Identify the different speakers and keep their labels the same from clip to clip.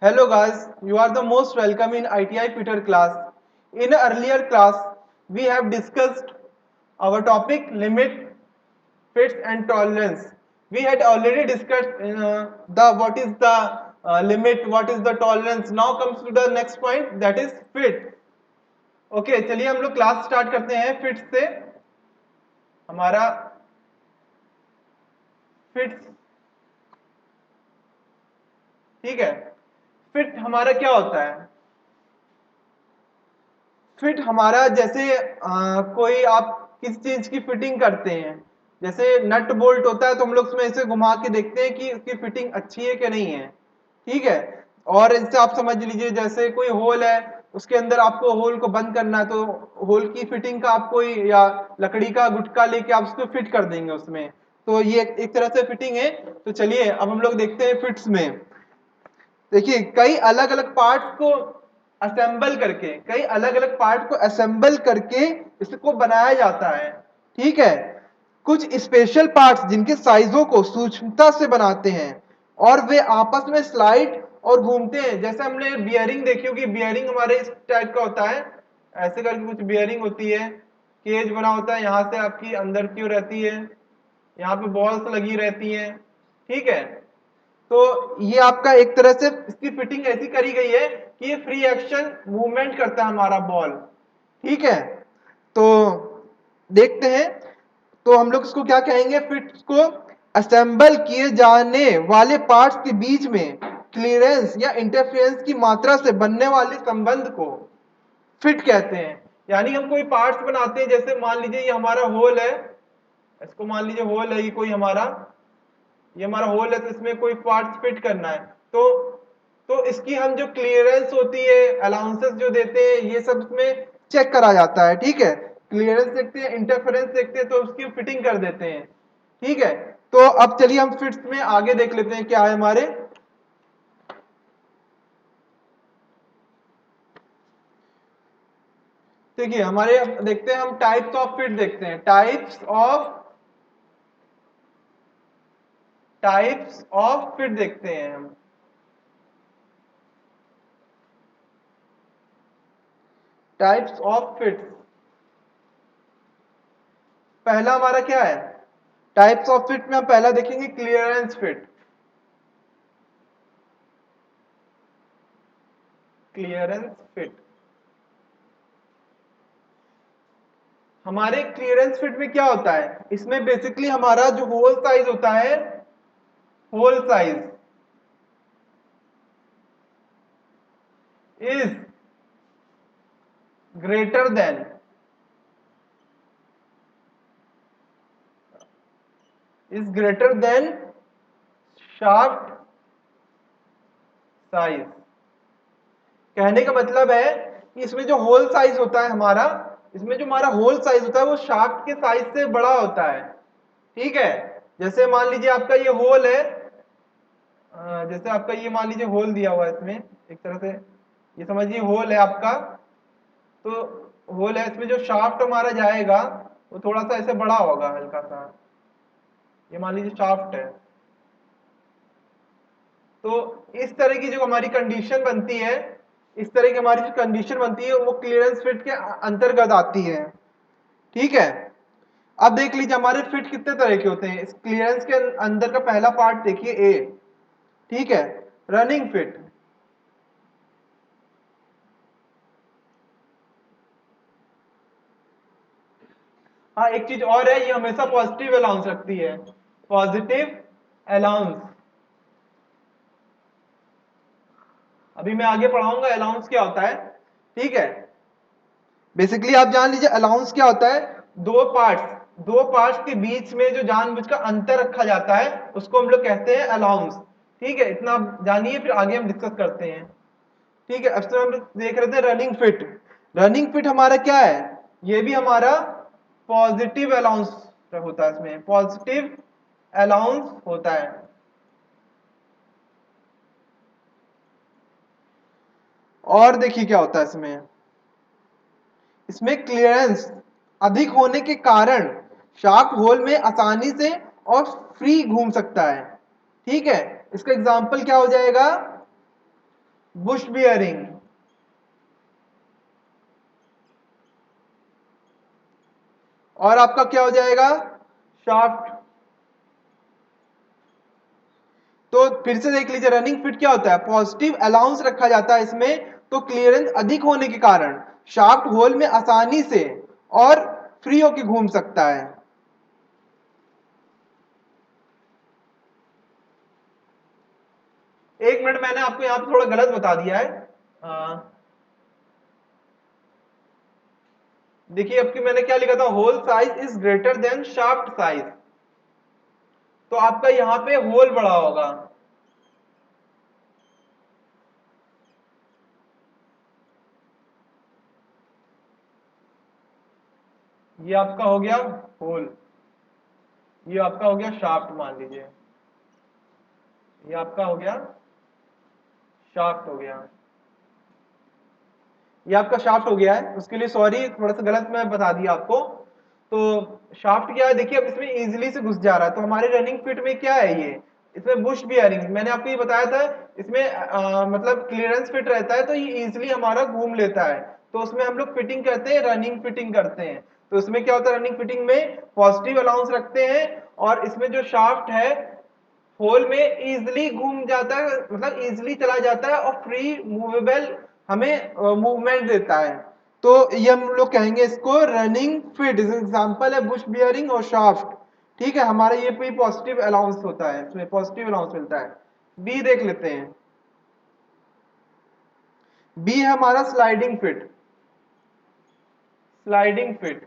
Speaker 1: Hello guys, you are the most welcome in ITI Fitter class. In an earlier class, we have discussed our topic limit, fits and tolerance. We had already discussed the what is the limit, what is the tolerance. Now comes to the next point, that is fit. Okay, चलिए हम लोग class start करते हैं fit से. हमारा fit, ठीक है. Fit हमारा क्या होता है? फिट हमारा जैसे कोई आप किस चीज की फिटिंग करते हैं, जैसे नट बोल्ट होता है तो हम लोग उसमें ऐसे घुमा के देखते हैं कि उसकी फिटिंग अच्छी है कि नहीं है. ठीक है. और इससे आप समझ लीजिए जैसे कोई होल है, उसके अंदर आपको होल को बंद करना है तो होल की फिटिंग का आप कोई या लकड़ी का गुटका लेके आप उसको फिट कर देंगे उसमें. तो ये एक तरह से फिटिंग है. तो चलिए अब हम लोग देखते हैं फिट्स में. देखिए कई अलग अलग पार्ट्स को असेंबल करके, कई अलग अलग पार्ट को असेंबल करके इसको बनाया जाता है. ठीक है. कुछ स्पेशल पार्ट्स जिनके साइजों को सूक्ष्मता से बनाते हैं और वे आपस में स्लाइड और घूमते हैं. जैसे हमने बियरिंग देखी होगी, बियरिंग हमारे इस टाइप का होता है, ऐसे करके कुछ बियरिंग होती है, केज बना होता है, यहाँ से आपकी अंदर की ओर रहती है, यहाँ पे बॉल्स लगी रहती हैं. ठीक है. तो ये आपका एक तरह से इसकी फिटिंग ऐसी करी गई है कि ये फ्री एक्शन मूवमेंट करता है हमारा बॉल. ठीक है. तो देखते हैं. तो हम लोग इसको क्या कहेंगे? फिट्स को असेंबल किए जाने वाले पार्ट्स के बीच में क्लियरेंस या इंटरफेरेंस की मात्रा से बनने वाले संबंध को फिट कहते हैं. यानी हम कोई पार्ट्स बनाते हैं, जैसे मान लीजिए ये हमारा होल है, इसको मान लीजिए होल है, ये कोई हमारा, ये हमारा होल है, तो इसमें कोई पार्ट्स फिट करना है. तो इसकी हम जो क्लियरेंस होती है, अलाउंसेस जो देते हैं, ये सब इसमें चेक करा जाता है. ठीक है. क्लियरेंस देखते हैं, इंटरफेरेंस देखते हैं, तो उसकी फिटिंग कर देते हैं. ठीक है. तो अब चलिए हम फिट्स में आगे देख लेते हैं क्या है हमारे. देखिए हमारे, अब देखते हैं हम टाइप्स ऑफ फिट देखते हैं. टाइप्स ऑफ फिट देखते हैं हम. Types of fit. पहला हमारा क्या है? टाइप्स ऑफ फिट में हम पहला देखेंगे क्लियरेंस फिट. Clearance fit. हमारे क्लियरेंस फिट में क्या होता है? इसमें बेसिकली हमारा जो होल साइज होता है, hole size is greater than shaft size. कहने का मतलब है कि इसमें जो होल साइज होता है हमारा, इसमें जो हमारा होल साइज होता है वो शाफ्ट के साइज से बड़ा होता है. ठीक है. जैसे मान लीजिए आपका ये होल है, जैसे आपका ये मान लीजिए होल दिया हुआ है इसमें, एक तरह से ये समझिए होल है आपका. तो होल है, इसमें जो शाफ्ट हमारा जाएगा वो थोड़ा सा ऐसे बड़ा होगा, हल्का सा. ये मान लीजिए शाफ्ट है. तो इस तरह की जो हमारी कंडीशन बनती है, इस तरह की हमारी जो कंडीशन बनती है वो क्लियरेंस फिट के अंतर्गत आती है. ठीक है. अब देख लीजिए हमारे फिट कितने तरह के होते हैं. इस क्लियरेंस के अंदर का पहला पार्ट देखिए, ए. ठीक है. Running fit. हाँ, एक चीज और है, ये हमेशा पॉजिटिव अलाउंस रखती है. Positive allowance. अभी मैं आगे पढ़ाऊंगा अलाउंस क्या होता है. ठीक है. बेसिकली आप जान लीजिए अलाउंस क्या होता है. दो पार्ट्स के बीच में जो जानबूझकर अंतर रखा जाता है उसको हम लोग कहते हैं अलाउंस. ठीक है. इतना आप जानिए, फिर आगे हम डिस्कस करते हैं. ठीक है. अब हम देख रहे थे रनिंग फिट. रनिंग फिट हमारा क्या है? ये भी हमारा पॉजिटिव अलाउंस होता है. इसमें पॉजिटिव अलाउंस होता है. और देखिए क्या होता है इसमें. इसमें क्लियरेंस अधिक होने के कारण शाफ्ट होल में आसानी से और फ्री घूम सकता है. ठीक है. इसका एग्जांपल क्या हो जाएगा? बुश बियरिंग, और आपका क्या हो जाएगा, शाफ्ट। तो फिर से देख लीजिए, रनिंग फिट क्या होता है, पॉजिटिव अलाउंस रखा जाता है इसमें, तो क्लियरेंस अधिक होने के कारण शाफ्ट होल में आसानी से और फ्री होकर घूम सकता है। एक मिनट, मैंने आपको यहाँ पे थोड़ा गलत बता दिया है। देखिए अब कि मैंने क्या लिखा था, hole size is greater than shaft size, तो आपका यहाँ पे होल बड़ा होगा। ये आपका हो गया होल, ये आपका हो गया शाफ्ट, मान लीजिए ये आपका हो गया शाफ्ट हो गया, ये आपका शाफ्ट हो गया है, उसके लिए सॉरी, थोड़ा सा गलत मैं बता दिया आपको। तो शाफ्ट क्या है, देखिए अब इसमें इजीली से घुस जा रहा है, तो हमारे रनिंग फिट में क्या है ये, इसमें बुश बियरिंग, मैंने आपको ये बताया था, इसमें मतलब क्लियरेंस फिट रहता है, तो ये इजीली हमारा घूम लेता है, तो उसमें हम लोग फिटिंग करते हैं, रनिंग फिटिंग करते हैं। तो इसमें क्या होता है, रनिंग फिटिंग में पॉजिटिव अलाउंस रखते हैं, और इसमें जो शाफ्ट है होल में इजिली घूम जाता है, मतलब इजिली चला जाता है, और फ्री मूवेबल हमें मूवमेंट देता है। तो ये हम लोग कहेंगे इसको रनिंग फिट, एग्जांपल है बुश बियरिंग और शाफ्ट। ठीक है, हमारा ये भी पॉजिटिव अलाउंस होता है, इसमें पॉजिटिव अलाउंस मिलता है। बी देख लेते हैं, बी है हमारा sliding fit, sliding fit,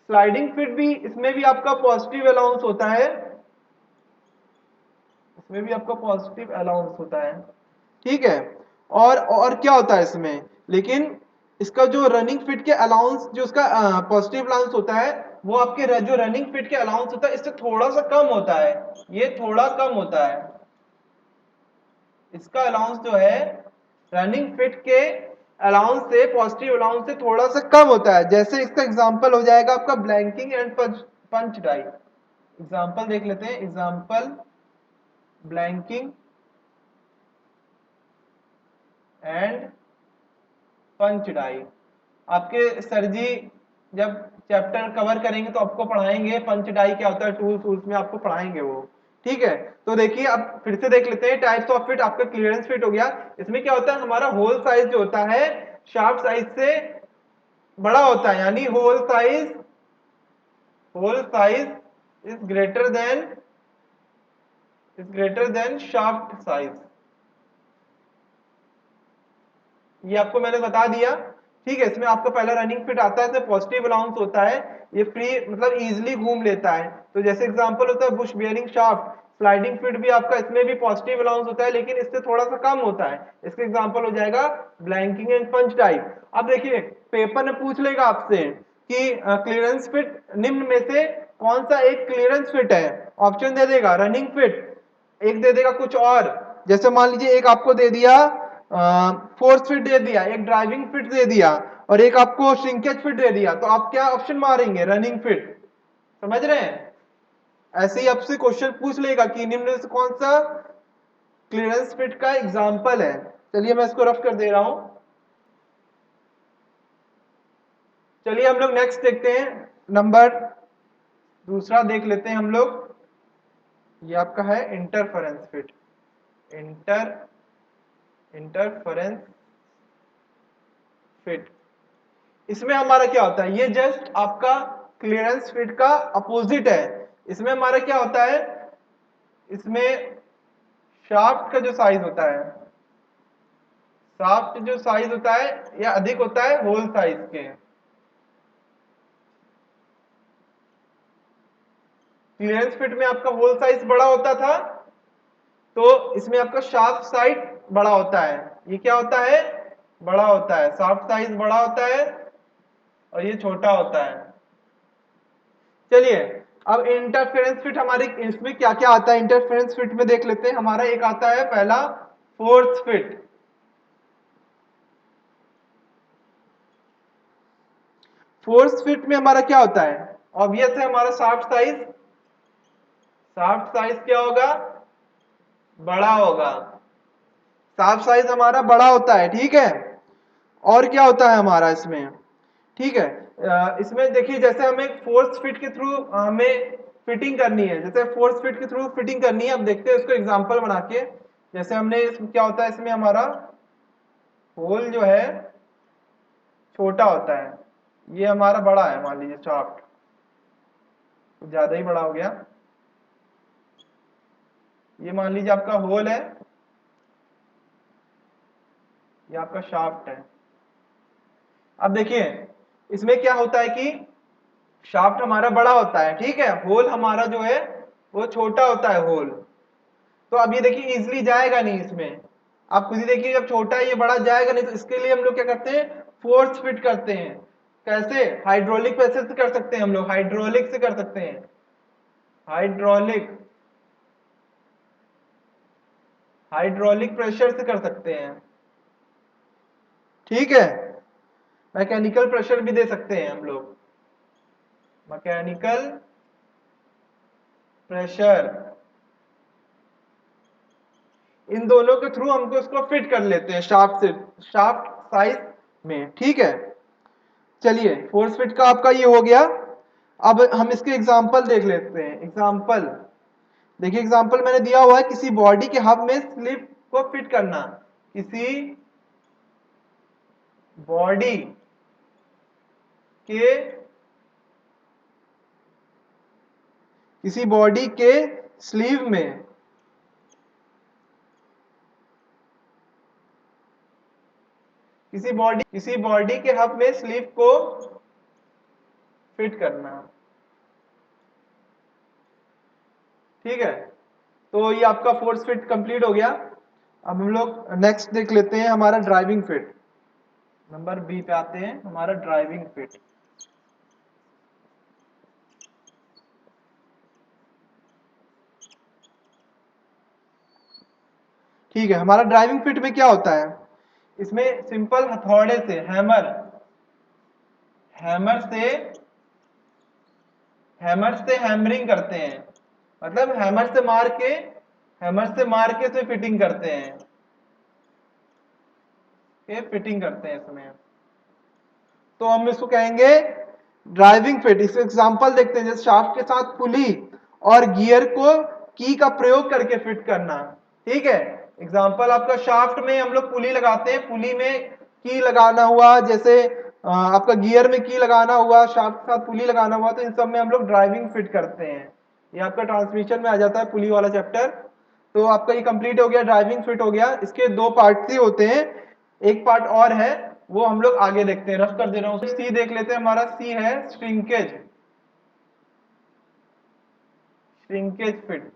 Speaker 1: sliding fit भी, इसमें भी आपका पॉजिटिव अलाउंस होता है, इसमें भी आपका पॉजिटिव अलाउंस होता है। ठीक है, और क्या होता है इसमें, लेकिन इसका जो रनिंग फिट के अलाउंस, जो उसका पॉजिटिव अलाउंस होता है, वो आपके जो रनिंग फिट के अलाउंस होता है इससे थोड़ा सा कम होता है, ये थोड़ा कम होता है, इसका अलाउंस जो है रनिंग फिट के अलाउंस से, पॉजिटिव अलाउंस से थोड़ा सा कम होता है। जैसे इसका एग्जांपल हो जाएगा आपका blanking and punch die, example देख लेते हैं, example blanking and punch die. आपके सर जी जब चैप्टर कवर करेंगे तो आपको पढ़ाएंगे पंच डाई क्या होता है, टूल्स टूल्स में आपको पढ़ाएंगे वो। ठीक है, तो देखिए अब फिर से देख लेते हैं, टाइप्स ऑफ फिट, आपका क्लियरेंस फिट हो गया। इसमें क्या होता है, हमारा होल साइज जो होता है शाफ्ट साइज से बड़ा होता है, यानी hole size is greater than shaft size, ये आपको मैंने बता दिया। ठीक है, इसमें आपका पहला रनिंग फिट आता है, इसमें पॉजिटिव अलाउंस होता है, ये फ्री मतलब इजीली घूम लेता है। तो जैसे एग्जांपल होता है Bush bearing shaft, sliding fit भी आपका, इसमें भी पॉजिटिव अलाउंस होता है, लेकिन इससे थोड़ा सा कम होता है। इसका एग्जांपल हो जाएगा ब्लैंकिंग एंड पंच टाइप। अब देखिए पेपर में पूछ लेगा आपसे कि क्लियरेंस फिट निम्न में से कौन सा एक क्लियरेंस फिट है, ऑप्शन दे देगा रनिंग फिट, एक दे देगा कुछ और, जैसे मान लीजिए एक आपको दे दिया फोर्स फिट दे दिया, एक ड्राइविंग फिट दे दिया, और एक आपको श्रिंकेज फिट दे दिया, तो आप क्या ऑप्शन मारेंगे, रनिंग फिट। समझ रहे हैं, ऐसे ही आपसे क्वेश्चन पूछ लेगा कि निम्न में से कौन सा क्लियरेंस फिट का एग्जांपल है। चलिए मैं इसको रफ कर दे रहा हूं। चलिए हम लोग नेक्स्ट देखते हैं, नंबर दूसरा देख लेते हैं हम लोग, ये आपका है interference fit, inter interference fit. इसमें हमारा क्या होता है, ये जस्ट आपका क्लियरेंस फिट का अपोजिट है। इसमें हमारा क्या होता है, इसमें शाफ्ट का जो साइज होता है, शाफ्ट जो साइज होता है यह अधिक होता है होल साइज के। क्लियरेंस फिट में आपका होल साइज बड़ा होता था, तो इसमें आपका शाफ्ट साइज बड़ा होता है। ये क्या होता है, बड़ा होता है, शाफ्ट साइज बड़ा होता है और ये छोटा होता है। चलिए अब इंटरफेरेंस फिट हमारे इसमें क्या क्या आता है, इंटरफेरेंस फिट में देख लेते हैं। हमारा एक आता है पहला फोर्स फिट। फोर्स फिट में हमारा क्या होता है, ऑब्वियस है हमारा शाफ्ट साइज क्या होगा, बड़ा होगा, शाफ्ट साइज हमारा बड़ा होता है, ठीक है। और क्या होता है हमारा इसमें, ठीक है। इसमें देखिए जैसे हमें फोर्स फिट के थ्रू हमें फिटिंग करनी है, जैसे फोर्स फिट के थ्रू फिटिंग करनी है, अब देखते हैं इसको एग्जांपल बना के। जैसे हमने क्या होता है इसमें हमारा होल जो है छोटा होता है, ये हमारा बड़ा है, मान लीजिए शाफ्ट ज्यादा ही बड़ा हो गया, ये मान लीजिए आपका होल है, ये आपका शाफ्ट है। अब देखिए इसमें क्या होता है कि शाफ्ट हमारा बड़ा होता है, ठीक है, होल हमारा जो है वो छोटा होता है होल। तो अब ये देखिए इजिली जाएगा नहीं इसमें, आप खुद ही देखिए जब छोटा है ये बड़ा जाएगा नहीं, तो इसके लिए हम लोग क्या करते हैं, फोर्स फिट करते हैं। कैसे, हाइड्रोलिक प्रेशर से कर सकते हैं हम लोग, हाइड्रोलिक से कर सकते हैं, हाइड्रोलिक हाइड्रोलिक प्रेशर से कर सकते हैं, ठीक है। मैकेनिकल प्रेशर भी दे सकते हैं हम लोग, मैकेनिकल प्रेशर, इन दोनों के थ्रू हमको इसको फिट कर लेते हैं शाफ्ट से, शाफ्ट साइज में, ठीक है। चलिए फोर्स फिट का आपका ये हो गया। अब हम इसके एग्जांपल देख लेते हैं, एग्जांपल देखिए, एग्जांपल मैंने दिया हुआ है, किसी बॉडी के हब में स्लिप को फिट करना, किसी बॉडी के किसी बॉडी के स्लीव में किसी बॉडी के हब में स्लीव को फिट करना, ठीक है। तो ये आपका फोर्स फिट कंप्लीट हो गया। अब हम लोग नेक्स्ट देख लेते हैं हमारा ड्राइविंग फिट, नंबर बी पे आते हैं, हमारा ड्राइविंग फिट। ठीक है, हमारा ड्राइविंग फिट में क्या होता है, इसमें सिंपल हथौड़े से, हैमर से हैमरिंग करते हैं, मतलब हैमर से मार के इसे फिटिंग करते हैं, ये फिटिंग करते हैं इसमें, तो हम इसको कहेंगे ड्राइविंग फिट। इस एग्जांपल देखते हैं, जैसे शाफ्ट के साथ पुली और गियर को की का प्रयोग करके फिट करना, ठीक है। एग्जांपल आपका शाफ्ट में हम लोग पुली लगाते हैं, पुली में की लगाना हुआ, जैसे आपका गियर में की लगाना हुआ, शाफ्ट के साथ पुली लगाना हुआ, तो इन सब में हम लोग ड्राइविंग फिट करते हैं। ये आपका ट्रांसमिशन में आ जाता है पुली वाला चैप्टर। तो आपका ये कंप्लीट हो गया, ड्राइविंग फिट हो गया। इसके दो पार्ट ही होते हैं, एक पार्ट और है, वो हम लोग आगे देखते हैं, रफ कर दे रहा हूं। सी देख लेते हैं, हमारा सी है श्रिंकेज, श्रिंकेज फिट।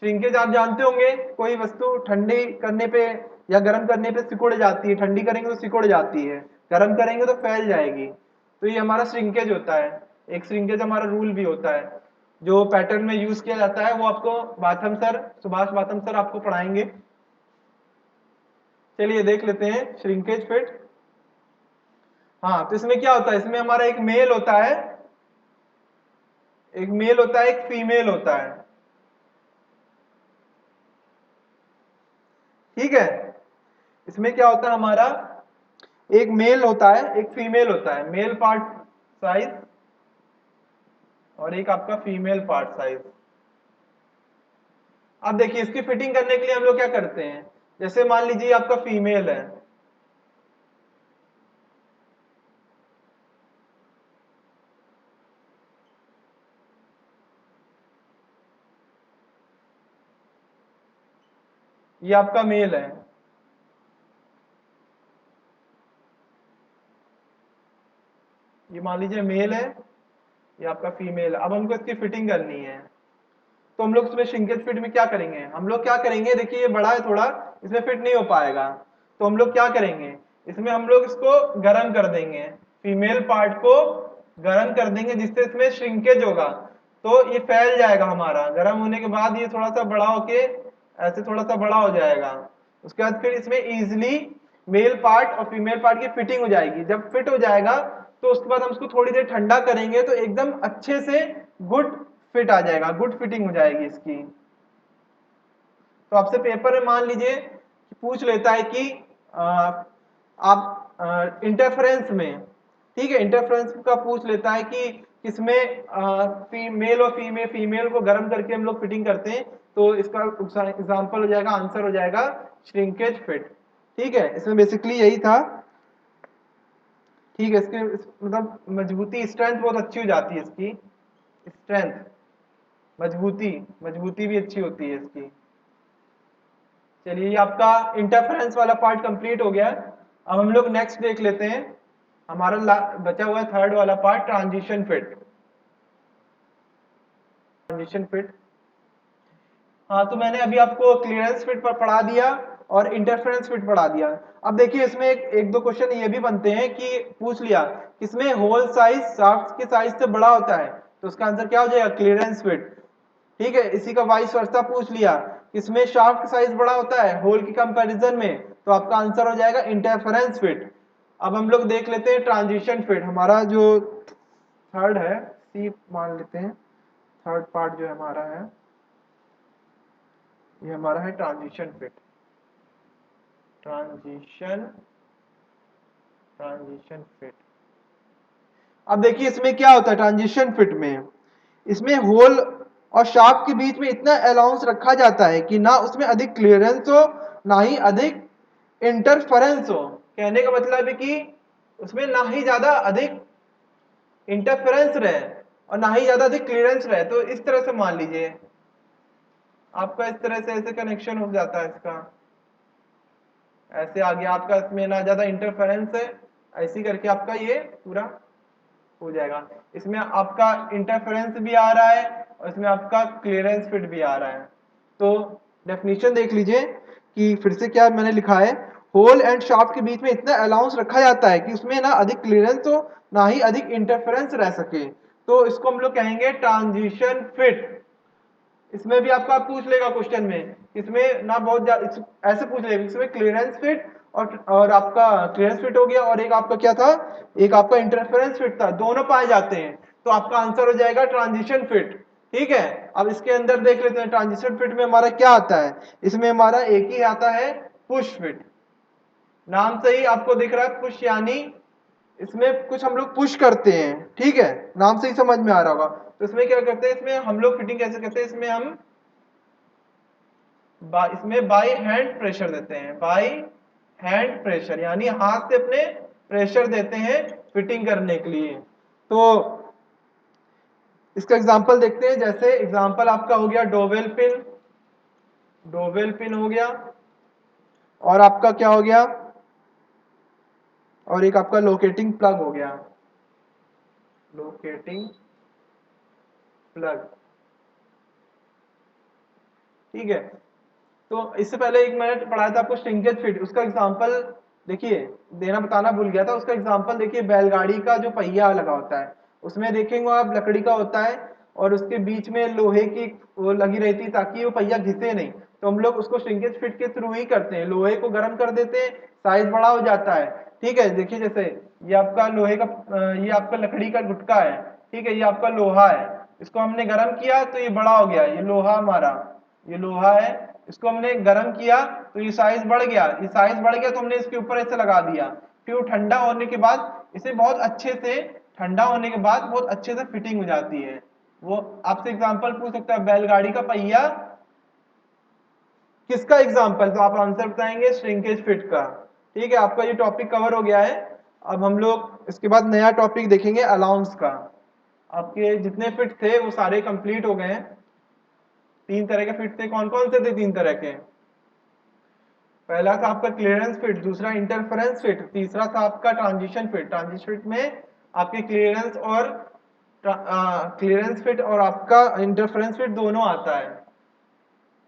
Speaker 1: श्रिंकेज आप जानते होंगे, कोई वस्तु ठंडी करने पे या गर्म करने पे सिकुड़ जाती है, ठंडी करेंगे तो सिकुड़ जाती है, गर्म करेंगे तो फैल जाएगी, तो ये हमारा श्रिंकेज होता है। एक श्रिंकेज हमारा रूल भी होता है, जो पैटर्न में यूज किया जाता है, वो आपको बाथम सर, सुभाष बाथम सर आपको पढ़ाएंगे। चलिए देख लेते हैं श्रिंकेज फिट। हाँ, तो इसमें क्या होता है, इसमें हमारा एक मेल होता है, एक फीमेल होता है, ठीक है। इसमें क्या होता है हमारा, एक मेल होता है, एक फीमेल होता है, मेल पार्ट साइज और एक आपका फीमेल पार्ट साइज। अब देखिए इसकी फिटिंग करने के लिए हम लोग क्या करते हैं, जैसे मान लीजिए आपका फीमेल है, ये आपका मेल है, ये मान लीजिए मेल है, ये आपका फीमेल है। अब हमको इसकी फिटिंग करनी है, तो हम लोग इसमें श्रिंकेज फिट में क्या करेंगे, हम लोग क्या करेंगे, देखिए ये बड़ा है थोड़ा, इसमें फिट नहीं हो पाएगा, तो हम लोग क्या करेंगे, इसमें हम लोग इसको गर्म कर देंगे, फीमेल पार्ट को गर्म कर देंगे, जिससे इसमें श्रिंकेज होगा, तो ये फैल जाएगा हमारा, गर्म होने के बाद ये थोड़ा सा बड़ा होके ऐसे थोड़ा सा बड़ा हो जाएगा। उसके बाद फिर इसमें इजिली मेल पार्ट और फीमेल पार्ट की फिटिंग हो जाएगी। जब फिट हो जाएगा तो उसके बाद हम उसको थोड़ी देर ठंडा करेंगे, तो एकदम अच्छे से गुड फिट आ जाएगा, गुड फिटिंग हो जाएगी इसकी। तो आपसे पेपर में मान लीजिए पूछ लेता है कि आप इंटरफेरेंस में, ठीक है, इंटरफेरेंस का पूछ लेता है कि किसमें मेल और फीमेल को गर्म करके हम लोग फिटिंग करते हैं, तो इसका एग्जांपल हो जाएगा, आंसर हो जाएगा श्रिंकेज फिट। ठीक है, इसमें बेसिकली यही था। ठीक है, इसके मतलब मजबूती, स्ट्रेंथ बहुत अच्छी हो जाती है इसकी, स्ट्रेंथ, मजबूती भी अच्छी होती है इसकी। चलिए, ये आपका इंटरफेरेंस वाला पार्ट कंप्लीट हो गया। अब हम लोग नेक्स्ट देख लेते हैं, हमारा बचा हुआ है थर्ड वाला part, transition fit. Transition fit, हाँ, तो मैंने अभी आपको क्लियरेंस फिट पर पढ़ा दिया और इंटरफेरेंस फिट पढ़ा दिया। अब देखिए इसमें एक दो क्वेश्चन ये भी बनते हैं कि पूछ लिया किसमें होल साइज शाफ्ट के साइज से बड़ा होता है, तो उसका आंसर क्या हो जाएगा, क्लियरेंस फिट। ठीक है, इसी का वाइस वर्सा पूछ लिया किसमें शाफ्ट का साइज बड़ा होता है होल के कंपैरिजन में, तो आपका आंसर हो जाएगा इंटरफेरेंस फिट। अब हम लोग देख लेते हैं ट्रांजिशन फिट, हमारा जो थर्ड है, सी मान लेते हैं, थर्ड पार्ट जो हमारा है, ये हमारा है ट्रांजिशन फिट। ट्रांजिशन फिट, अब देखिए इसमें क्या होता है ट्रांजिशन फिट में, इसमें होल और शाफ्ट के बीच में इतना अलाउंस रखा जाता है कि ना उसमें अधिक क्लियरेंस हो ना ही अधिक इंटरफेरेंस हो। कहने का मतलब है कि उसमें ना ही ज्यादा अधिक इंटरफेरेंस रहे और ना ही ज्यादा अधिक क्लियरेंस रहे। तो इस तरह से मान लीजिए आपका, इस तरह से ऐसे कनेक्शन हो जाता है इसका, ऐसे आ गया आपका, इसमें ना ज्यादा इंटरफेरेंस है, ऐसी करके आपका ये पूरा हो जाएगा। इसमें आपका इंटरफेरेंस भी आ रहा है और इसमें आपका क्लियरेंस फिट भी आ रहा है। तो डेफिनेशन देख लीजिए कि फिर से क्या मैंने लिखा है, होल एंड शाफ्ट के बीच में इतना अलाउंस रखा जाता है कि उसमें ना अधिक क्लियरेंस हो ना ही अधिक इंटरफेरेंस रह सके, तो इसको हम लोग कहेंगे ट्रांजिशन फिट। इसमें भी आपका पूछ लेगा क्वेश्चन में, इसमें ना बहुत ऐसे पूछ लेगा, इसमें क्लियरेंस फिट और आपका क्लियरेंस फिट हो गया और एक आपका क्या था, एक आपका इंटरफेरेंस फिट था, दोनों पाए जाते हैं, तो आपका आंसर हो जाएगा ट्रांजिशन फिट। ठीक है, अब इसके अंदर देख लेते हैं ट्रांजिशन फिट में हमारा क्या आता है। इसमें हमारा एक ही आता है, पुश फिट। नाम से ही आपको दिख रहा है पुश, यानी इसमें कुछ हम लोग पुश करते हैं। ठीक है, नाम से ही समझ में आ रहा होगा। तो इसमें क्या करते हैं, इसमें हम लोग फिटिंग कैसे करते हैं, इसमें हम इसमें बाय हैंड प्रेशर देते हैं, बाय हैंड प्रेशर, यानी हाथ से अपने प्रेशर देते हैं फिटिंग करने के लिए। तो इसका एग्जांपल देखते हैं, जैसे एग्जांपल आपका हो गया डोवेल पिन, डोवेल पिन हो गया, और आपका क्या हो गया, और एक आपका लोकेटिंग प्लग हो गया, लोकेटिंग प्लग। ठीक है, तो इससे पहले एक मैंने पढ़ाया था आपको श्रिंकेज फिट, उसका एग्जांपल देखिए, देना बताना भूल गया था, उसका एग्जांपल देखिए, बैलगाड़ी का जो पहिया लगा होता है उसमें देखेंगे आप लकड़ी का होता है और उसके बीच में लोहे की वो लगी रहती है ताकि वो पहिया घिसे नहीं, तो हम लोग उसको श्रिंकेज फिट के थ्रू ही करते हैं, लोहे को गर्म कर देते हैं, साइज बड़ा हो जाता है। ठीक है, देखिए जैसे ये आपका लोहे का, ये आपका लकड़ी का गुटका है, ठीक है, ये आपका लोहा है, इसको हमने गर्म किया तो ये बड़ा हो गया, ये लोहा हमारा, ये लोहा है, इसको हमने गर्म किया तो ये साइज बढ़ गया, ये साइज बढ़ गया तो हमने इसके ऊपर ऐसे लगा दिया, फिर वो ठंडा होने के बाद इसे बहुत अच्छे से, ठंडा होने के बाद बहुत अच्छे से फिटिंग हो जाती है। वो आपसे एग्जांपल पूछ सकता है बैलगाड़ी का पहिया किसका एग्जांपल, तो आप आंसर बताएंगे श्रिंकेज फिट का। ठीक है, आपका ये टॉपिक कवर हो गया है। अब हम लोग इसके बाद नया टॉपिक देखेंगे अलाउंस का। आपके जितने फिट थे वो सारे कंप्लीट हो गए हैं। 3 तरह के फिट थे, कौन कौन से थे 3 तरह के, पहला था आपका क्लियरेंस फिट, दूसरा इंटरफेरेंस फिट, तीसरा था आपका ट्रांजिशन फिट। ट्रांजिशन फिट में आपके क्लियरेंस फिट और आपका इंटरफेरेंस फिट दोनों आता है।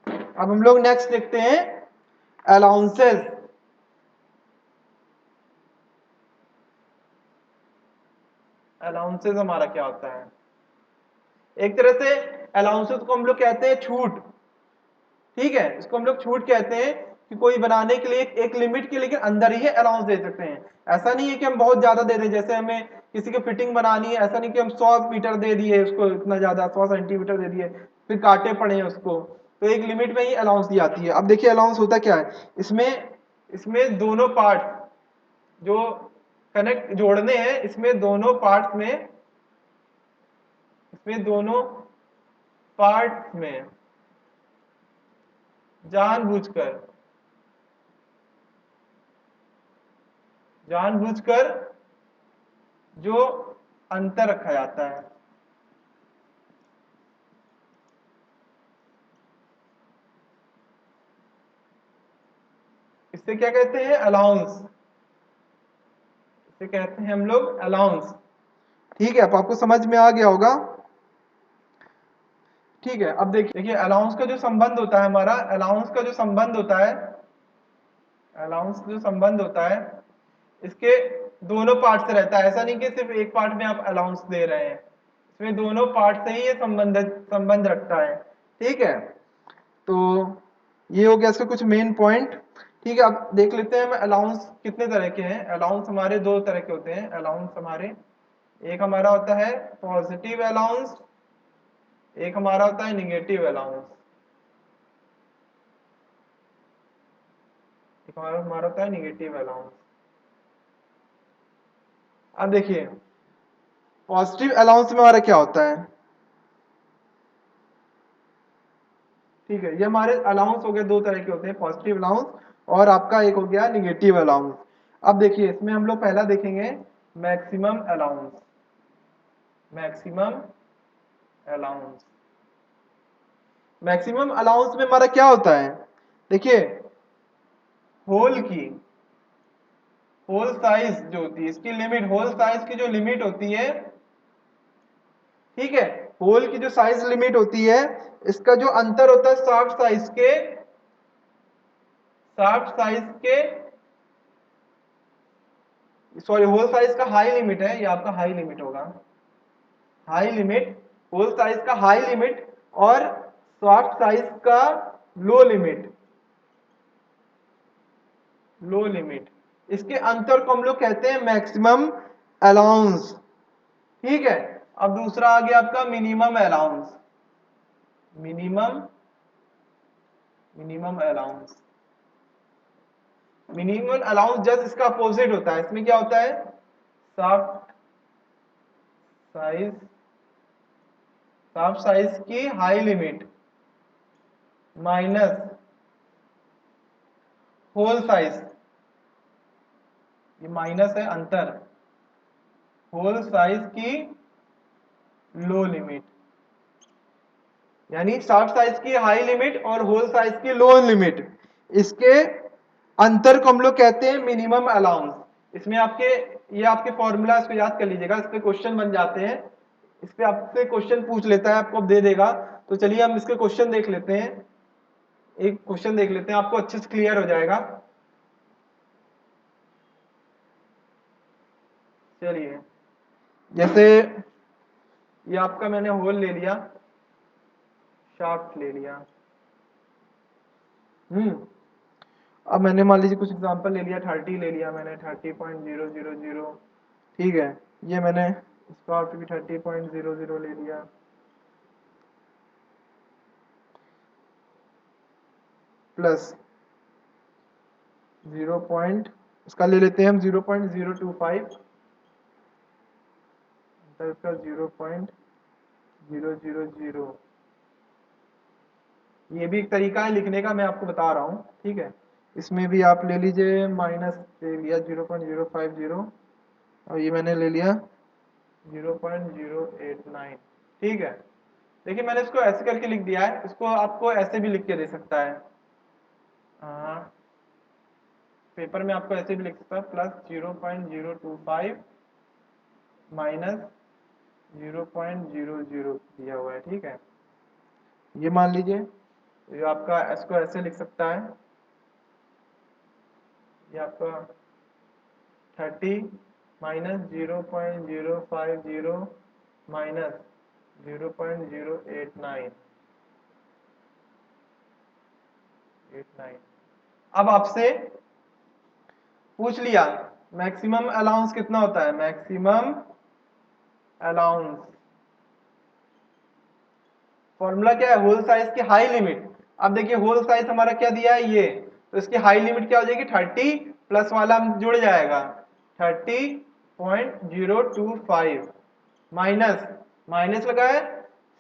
Speaker 1: अब हम लोग नेक्स्ट देखते हैं अलाउंसेस। अलाउंसेस हमारा क्या होता है, एक तरह से अलाउंसेस को हम लोग कहते हैं छूट। ठीक है, इसको हम लोग छूट कहते हैं कि कोई बनाने के लिए एक लिमिट के लेकिन अंदर ही अलाउंस दे सकते हैं। ऐसा नहीं है कि हम बहुत ज्यादा दे दें, जैसे हमें किसी की फिटिंग बनानी है, ऐसा नहीं कि हम 100 मीटर दे दिए उसको, इतना ज्यादा 100 सेंटीमीटर दे दिए फिर काटे पड़े उसको, तो एक लिमिट में ही अलाउंस दी जाती है। अब देखिए अलाउंस होता क्या है, इसमें दोनों पार्ट जो कनेक्ट जोड़ने हैं, इसमें दोनों पार्ट्स में जानबूझकर जो अंतर रखा जाता है, इससे क्या कहते हैं, अलाउंस। इसे कहते हैं हम लोग अलाउंस। ठीक है, अब आपको समझ में आ गया होगा। ठीक है, अब देखिए अलाउंस का जो संबंध होता है हमारा, अलाउंस का जो संबंध होता है इसके दोनों पार्ट से रहता है। ऐसा नहीं कि सिर्फ एक पार्ट में आप अलाउंस दे रहे हैं, इसमें दोनों पार्ट से ही ये संबंध रखता है। ठीक है, तो ये हो गया इसका कुछ मेन पॉइंट। ठीक है, अब देख लेते हैं हम अलाउंस कितने तरह के हैं। अलाउंस हमारे दो तरह के होते हैं। अलाउंस हमारे, एक हमारा होता है पॉजिटिव अलाउंस, एक हमारा होता है निगेटिव अलाउंस। एक हमारा होता है निगेटिव अलाउंस। अब देखिए पॉजिटिव अलाउंस में हमारा क्या होता है। ठीक है, ये हमारे अलाउंस हो गए, दो तरह के होते हैं, पॉजिटिव अलाउंस और आपका एक हो गया निगेटिव अलाउंस। अब देखिए इसमें हम लोग पहला देखेंगे maximum allowance. Maximum allowance, maximum allowance में हमारा क्या होता है, देखिए होल साइज जो होती है, इसकी लिमिट, होल साइज की जो लिमिट होती है, ठीक है, होल की जो साइज लिमिट होती है, इसका जो अंतर होता है शाफ्ट साइज के सॉरी, होल साइज का हाई लिमिट है, ये आपका हाई लिमिट होगा, हाई लिमिट, होल साइज का हाई लिमिट और सॉफ्ट साइज का लो लिमिट, इसके अंतर को हम लोग कहते हैं मैक्सिमम अलाउंस। ठीक है, अब दूसरा आ गया आपका minimum allowance. Minimum allowance, minimum allowance just इसका अपोजिट होता है। इसमें क्या होता है, सॉफ्ट साइज की high limit minus hole size, ये माइनस है अंतर, होल साइज की लो लिमिट, यानी सॉफ्ट साइज की हाई लिमिट और होल साइज की लो लिमिट, इसके अंतर को हम लोग कहते हैं मिनिमम अलाउंस। इसमें आपके, ये आपके फॉर्मूला, इसको याद कर लीजिएगा, इस पे क्वेश्चन बन जाते हैं, इस पे आपसे क्वेश्चन पूछ लेता है, आपको दे देगा। तो चलिए हम इसके क्वेश्चन देख लेते हैं, एक क्वेश्चन देख लेते हैं, आपको अच्छे से क्लियर हो जाएगा। चलिए, जैसे ये आपका मैंने होल ले लिया, शाफ्ट ले लिया, अब मैंने मान लीजिए कुछ एग्जांपल ले लिया, 30 ले लिया मैंने, 30.000, ठीक है, ये मैंने शाफ्ट भी 30.00 ले लिया, प्लस 0 पॉइंट, इसका ले लेते हैं हम 0.025, इसका 0.000, ये भी एक तरीका है लिखने का, मैं आपको बता रहा हूँ। ठीक है, इसमें भी आप ले लीजिए, माइनस ले लिया 0.050 और ये मैंने ले लिया 0.089। ठीक है, देखिए मैंने इसको ऐसे करके लिख दिया है, इसको आपको ऐसे भी लिख के दे सकता है, पेपर में आपको ऐसे भी लिख सकता है, प्लस 0.025 माइनस 0.00 दिया हुआ है। ठीक है, ये मान लीजिए, ये आपका, इसको ऐसे लिख सकता है, ये आपका 30 माइनस 0.050 माइनस 0.089। अब आपसे पूछ लिया मैक्सिमम अलाउंस कितना होता है, मैक्सिमम अलाउंस फॉर्मूला क्या है, होल साइज की हाई लिमिट अब देखिए होल साइज हमारा क्या दिया है ये, तो इसकी हाई लिमिट क्या हो जाएगी 30 प्लस वाला हम जुड़ जाएगा 30.025 माइनस माइनस लगा है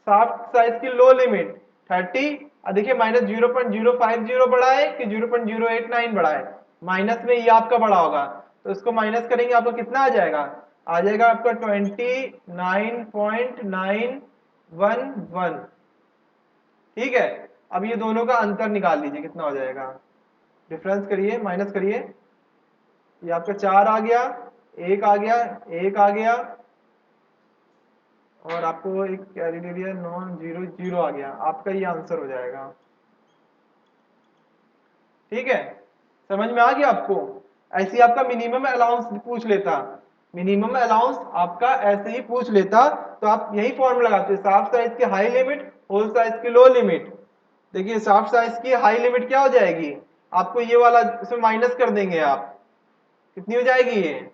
Speaker 1: शाफ्ट साइज की लो लिमिट 30। अब देखिए माइनस 0.050 बढ़ा है कि 0.089 बढ़ा है, माइनस में ये आपका बढ़ा होगा, तो इसको माइनस करेंगे आपका कितना आ जाएगा, आ जाएगा आपका 29.911। ठीक है, अब ये दोनों का अंतर निकाल लीजिए कितना हो जाएगा, डिफरेंस करिए माइनस करिए, ये आपका 4 आ गया, एक आ गया, एक आ गया, और आपको एक कैरी ले लिया, नॉन जीरो जीरो आ गया, आपका ये आंसर हो जाएगा। ठीक है, समझ में आ गया आपको। ऐसे ही आपका मिनिमम अलाउंस पूछ लेता, मिनिमम अलाउंस आपका ऐसे ही पूछ लेता, तो आप यही फॉर्मूला लगाते, शाफ्ट साइज की हाई लिमिट होल साइज की लो लिमिट। देखिए शाफ्ट साइज की हाई लिमिट क्या हो जाएगी, आपको ये वाला इसमें माइनस कर देंगे आप, कितनी हो जाएगी ये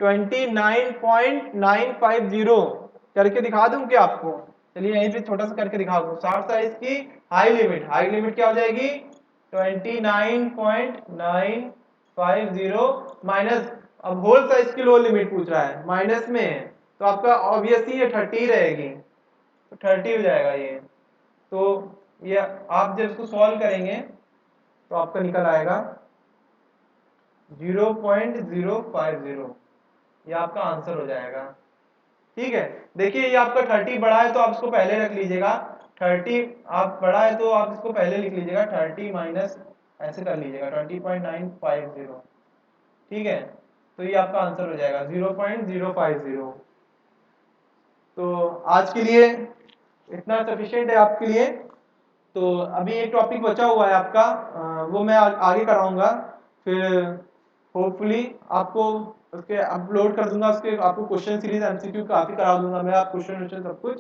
Speaker 1: 29.950 करके दिखा दूं क्या आपको, चलिए यहीं पे छोटा सा करके दिखा दूं, शाफ्ट साइज की हाई लिमिट क्या हो जाएगी 29.950 माइनस, अब होल साइज की लो लिमिट पूछ रहा है माइनस में है, तो आपका ऑब्वियसली ये 30 रहेगी, तो 30 हो जाएगा ये। तो ये आप जब इसको सॉल्व करेंगे तो आपका निकल आएगा 0.050, ये आपका आंसर हो जाएगा। ठीक है, देखिए ये आपका 30 बड़ा है तो आप इसको पहले रख लीजिएगा, 30 आप बड़ा है तो आप इसको पहले लिख लीजिएगा, 30 माइनस ऐसे कर लीजिएगा 20.950। ठीक है, तो ये आपका आंसर हो जाएगा 0.050। तो आज के लिए इतना सफिशिएंट है आपके लिए। तो अभी एक टॉपिक बचा हुआ है आपका, वो मैं आगे कराऊंगा, फिर होपफुली आपको उसके अपलोड कर दूंगा, उसके आपको क्वेश्चन सीरीज एमसीक्यू काफी करा दूंगा मैं, आप क्वेश्चन सब कुछ।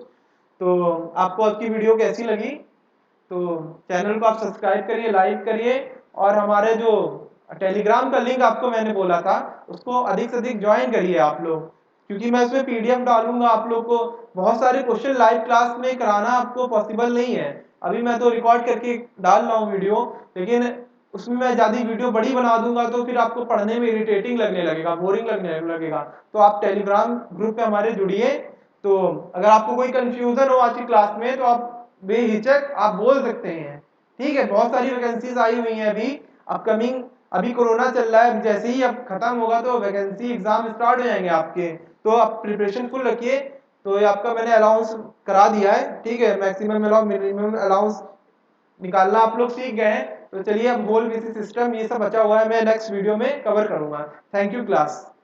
Speaker 1: तो आपको आज की वीडियो कैसी लगी, तो चैनल को आप सब्सक्राइब करिए, लाइक करिए, और हमारे जो टेलीग्राम का लिंक आपको मैंने बोला था उसको अधिक से अधिक ज्वाइन करिए आप लोग, क्योंकि मैं उसमें पीडीएफ डालूंगा आप लोग को, बहुत सारे क्वेश्चन लाइव क्लास में कराना आपको पॉसिबल नहीं है, अभी मैं तो रिकॉर्ड करके डाल रहा हूँ वीडियो, लेकिन उसमें मैं ज्यादा वीडियो बड़ी बना दूंगा तो फिर आपको पढ़ने में इरिटेटिंग लगने लगेगा, बोरिंग लगने लगेगा। तो आप टेलीग्राम ग्रुप पे हमारे जुड़िए, तो अगर आपको कोई कंफ्यूजन हो आज की क्लास में तो आप बेहिचक आप बोल सकते हैं। ठीक है, बहुत सारी वैकेंसीज आई हुई हैं अभी अपकमिंग, अभी कोरोना चल रहा है, जैसे ही अब खत्म होगा तो वैकेंसी एग्जाम स्टार्ट हो जाएंगे आपके, तो आप प्रिपरेशन फुल रखिए। तो ये आपका मैंने अलाउंस करा दिया है, ठीक है, मैक्सिमम अलाउंस मिनिमम अलाउंस निकालना आप लोग सीख गए हैं। तो चलिए अब होल बेसिस सिस्टम ये सब बचा हुआ है मैं नेक्स्ट वीडियो में कवर करूंगा। Thank you class.